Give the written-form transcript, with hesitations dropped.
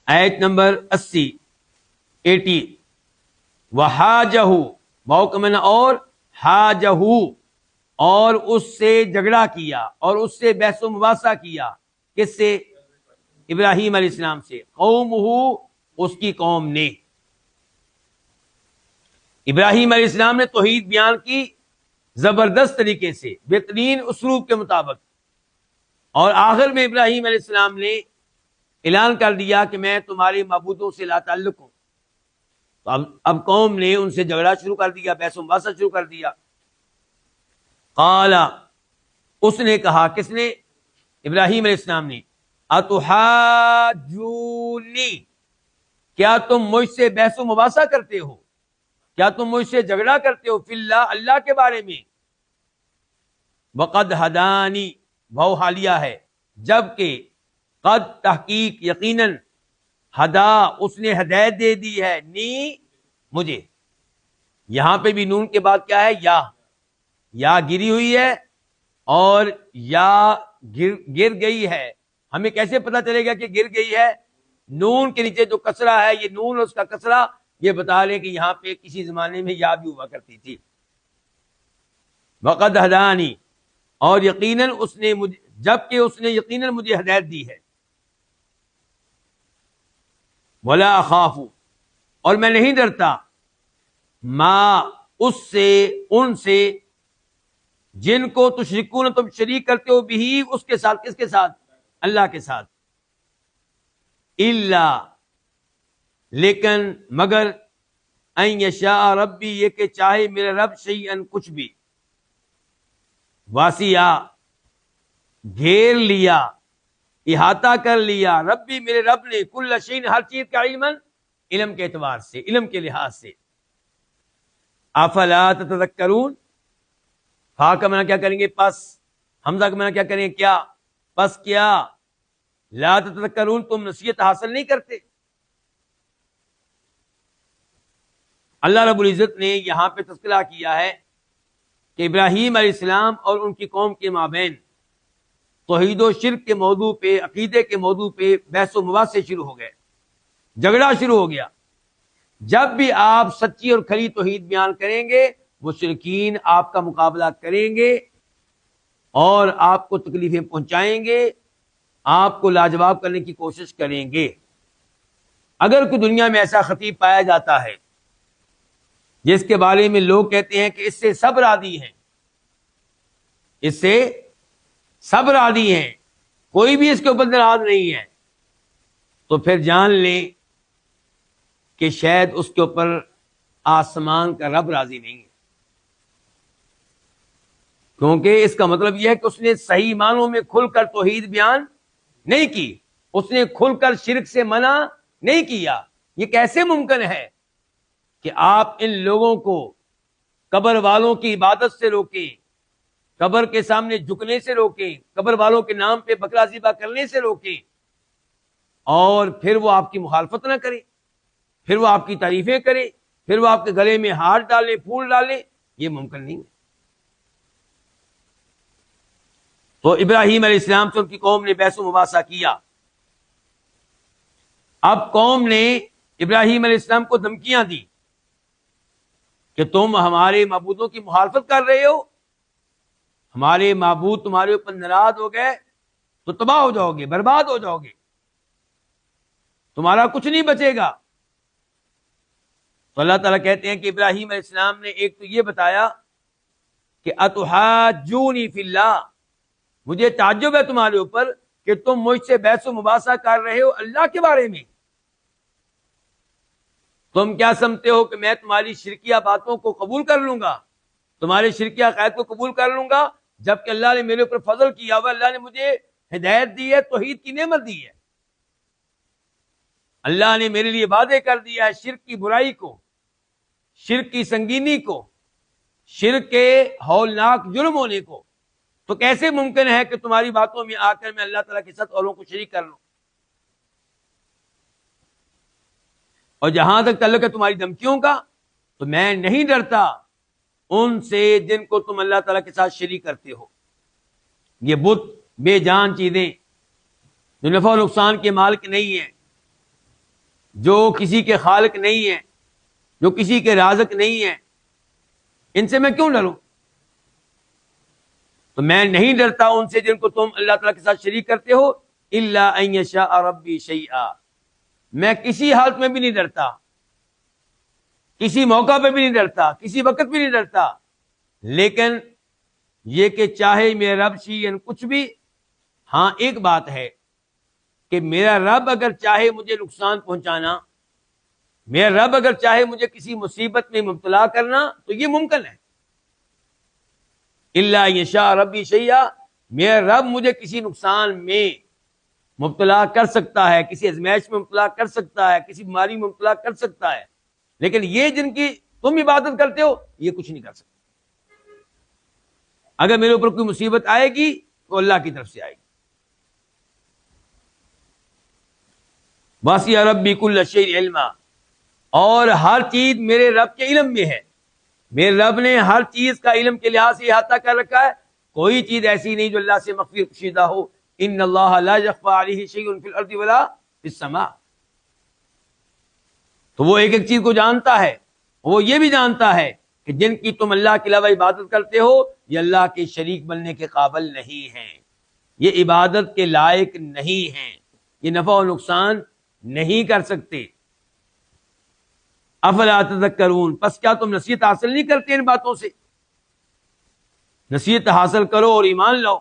آیت نمبر 80 وحاجہ واو کا معنی اور حاجہ اور اس سے جھگڑا کیا اور اس سے بحث و مباحثہ کیا. کس سے؟ ابراہیم علیہ السلام سے. قومہ اس کی قوم نے. ابراہیم علیہ السلام نے توحید بیان کی زبردست طریقے سے بہترین اسلوب کے مطابق, اور آخر میں ابراہیم علیہ السلام نے اعلان کر دیا کہ میں تمہارے معبودوں سے لا تعلق ہوں. تو اب قوم نے ان سے جھگڑا شروع کر دیا, بحث و مباحثہ شروع کر دیا. قال اس نے کہا, کس نے؟ ابراہیم علیہ السلام نے. اتحاجونی کیا تم مجھ سے بحث و مباحثہ کرتے ہو, کیا تم مجھ سے جھگڑا کرتے ہو فی اللہ اللہ کے بارے میں. وقد ہدانی وہ حالیہ ہے جبکہ قد تحقیق یقیناً ہدا اس نے ہدایت دے دی ہے نی مجھے. یہاں پہ بھی نون کے بعد کیا ہے؟ یا گری ہوئی ہے اور یا گر گئی ہے. ہمیں کیسے پتا چلے گا کہ گر گئی ہے؟ نون کے نیچے جو کسرہ ہے, یہ نون اور اس کا کسرہ یہ بتا لیں کہ یہاں پہ کسی زمانے میں یا بھی ہوا کرتی تھی. وقد ہدانی اور یقیناً اس نے جبکہ اس نے یقیناً مجھے ہدایت دی ہے. ولا اخاف اور میں نہیں ڈرتا ما اس سے ان سے جن کو تشرکون تم شریک کرتے ہو بھی اس کے ساتھ. کس کے ساتھ؟ اللہ کے ساتھ. الا لیکن مگر ان یشاء ربی یہ کہ چاہے میرے رب شیئن کچھ بھی. واسیہ گھیر لیا, احاطہ کر لیا, ربی میرے رب نے کل شیء ہر چیز کا علم علم کے اعتبار سے, علم کے لحاظ سے. افلا تتذکرون فا کا معنی کیا کریں گے؟ پس. حمزہ کا معنی کیا کریں گے؟ کیا. پس کیا. لا تتذکرون تم نصیحت حاصل نہیں کرتے. اللہ رب العزت نے یہاں پہ تذکرہ کیا ہے کہ ابراہیم علیہ السلام اور ان کی قوم کے مابین توحید و شرک کے موضوع پہ, عقیدے کے موضوع پہ بحث و مباحثے شروع ہو گئے, جھگڑا شروع ہو گیا. جب بھی آپ سچی اور کھری توحید بیان کریں گے مشرکین آپ کا مقابلہ کریں گے اور آپ کو تکلیفیں پہنچائیں گے, آپ کو لاجواب کرنے کی کوشش کریں گے. اگر کوئی دنیا میں ایسا خطیب پایا جاتا ہے جس کے بارے میں لوگ کہتے ہیں کہ اس سے سب راضی ہیں, اس سے سب راضی ہیں, کوئی بھی اس کے اوپر ناراض نہیں ہے, تو پھر جان لیں کہ شاید اس کے اوپر آسمان کا رب راضی نہیں ہے. کیونکہ اس کا مطلب یہ ہے کہ اس نے صحیح معنوں میں کھل کر توحید بیان نہیں کی, اس نے کھل کر شرک سے منع نہیں کیا. یہ کیسے ممکن ہے کہ آپ ان لوگوں کو قبر والوں کی عبادت سے روکیں, قبر کے سامنے جھکنے سے روکیں, قبر والوں کے نام پہ بکرا ذبح کرنے سے روکیں, اور پھر وہ آپ کی مخالفت نہ کریں, پھر وہ آپ کی تعریفیں کریں, پھر وہ آپ کے گلے میں ہار ڈالیں, پھول ڈالیں؟ یہ ممکن نہیں ہے. تو ابراہیم علیہ السلام سے ان کی قوم نے بحث و مباحثہ کیا. اب قوم نے ابراہیم علیہ السلام کو دھمکیاں دی کہ تم ہمارے معبودوں کی مخالفت کر رہے ہو, ہمارے معبود تمہارے اوپر ناراض ہو گئے تو تباہ ہو جاؤ گے, برباد ہو جاؤ گے, تمہارا کچھ نہیں بچے گا. تو اللہ تعالیٰ کہتے ہیں کہ ابراہیم علیہ السلام نے ایک تو یہ بتایا کہ اتحاجونی فی اللہ, مجھے تعجب ہے تمہارے اوپر کہ تم مجھ سے بحث و مباحثہ کر رہے ہو اللہ کے بارے میں. تم کیا سمجھتے ہو کہ میں تمہاری شرکیہ باتوں کو قبول کر لوں گا, تمہارے شرکیہ عقائد کو قبول کر لوں گا, جبکہ اللہ نے میرے اوپر فضل کیا ہوا, اللہ نے مجھے ہدایت دی ہے, توحید کی نعمت دی ہے, اللہ نے میرے لیے وعدے کر دیا ہے شرک کی برائی کو, شرک کی سنگینی کو, شرک کے ہولناک جرم ہونے کو. تو کیسے ممکن ہے کہ تمہاری باتوں میں آ کر میں اللہ تعالیٰ کے ساتھ اوروں کو شریک کر لوں؟ اور جہاں تک تعلق ہے تمہاری دھمکیوں کا, تو میں نہیں ڈرتا ان سے جن کو تم اللہ تعالیٰ کے ساتھ شریک کرتے ہو. یہ بت بے جان چیزیں جو نفع و نقصان کے مالک نہیں ہیں, جو کسی کے خالق نہیں ہیں، جو کسی کے رازق نہیں ہیں، ان سے میں کیوں ڈروں؟ تو میں نہیں ڈرتا ان سے جن کو تم اللہ تعالیٰ کے ساتھ شریک کرتے ہو، الا ان یشاء ربی شیئا، میں کسی حالت میں بھی نہیں ڈرتا، کسی موقع پہ بھی نہیں ڈرتا، کسی وقت بھی نہیں ڈرتا، لیکن یہ کہ چاہے میرا رب شیئن کچھ بھی، ہاں ایک بات ہے کہ میرا رب اگر چاہے مجھے نقصان پہنچانا، میرا رب اگر چاہے مجھے کسی مصیبت میں مبتلا کرنا تو یہ ممکن ہے، الا یشاء ربی شیئا، میرا رب مجھے کسی نقصان میں مبتلا کر سکتا ہے، کسی ازمائش میں مبتلا کر سکتا ہے، کسی بیماری میں مبتلا کر سکتا ہے، لیکن یہ جن کی تم عبادت کرتے ہو یہ کچھ نہیں کر سکتے۔ اگر میرے اوپر کوئی مصیبت آئے گی تو اللہ کی طرف سے آئے گی۔ وَسِعَ رَبِّي كُلَّ شَيْءٍ عِلْمًا، اور ہر چیز میرے رب کے علم میں ہے، میرے رب نے ہر چیز کا علم کے لحاظ سے احاطہ کر رکھا ہے، کوئی چیز ایسی نہیں جو اللہ سے مخفی پوشیدہ ہو۔ ان اللہ لا يخفى عليه شيء في الارض ولا في السماء، تو وہ ایک ایک چیز کو جانتا ہے، وہ یہ بھی جانتا ہے کہ جن کی تم اللہ کے علاوہ عبادت کرتے ہو یہ اللہ کے شریک بننے کے قابل نہیں ہیں، یہ عبادت کے لائق نہیں ہیں، یہ نفع و نقصان نہیں کر سکتے۔ افلا تذکرون، پس کیا تم نصیحت حاصل نہیں کرتے ان باتوں سے؟ نصیحت حاصل کرو اور ایمان لاؤ۔